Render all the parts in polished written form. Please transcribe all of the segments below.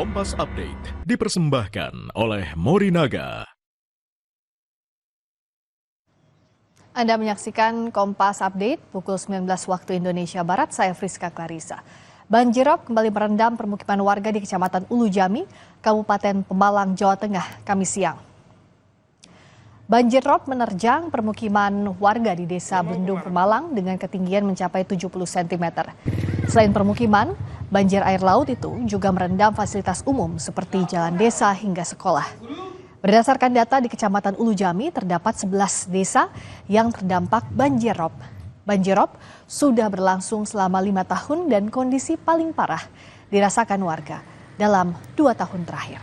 Kompas Update dipersembahkan oleh Morinaga. Anda menyaksikan Kompas Update pukul 19 waktu Indonesia Barat, saya Friska Clarissa. Banjirop kembali merendam permukiman warga di Kecamatan Ulu Jami, Kabupaten Pemalang, Jawa Tengah, Kamis siang. Banjirop menerjang permukiman warga di Desa Bendung, Pemalang dengan ketinggian mencapai 70 cm. Selain permukiman, banjir air laut itu juga merendam fasilitas umum seperti jalan desa hingga sekolah. Berdasarkan data di Kecamatan Ulu Jami, terdapat 11 desa yang terdampak banjirop. Banjirop sudah berlangsung selama 5 tahun dan kondisi paling parah dirasakan warga dalam 2 tahun terakhir.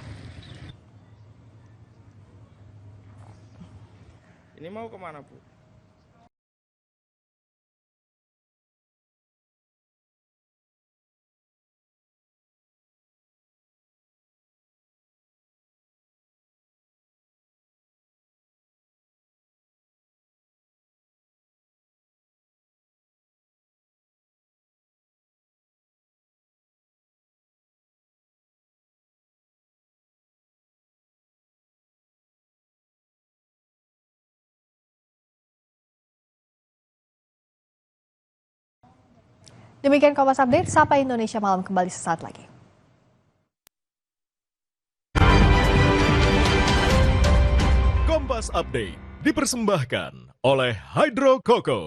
Ini mau kemana, Bu? Demikian Kompas Update, Sapa Indonesia Malam kembali sesaat lagi. Kompas Update dipersembahkan oleh Hydro Coco.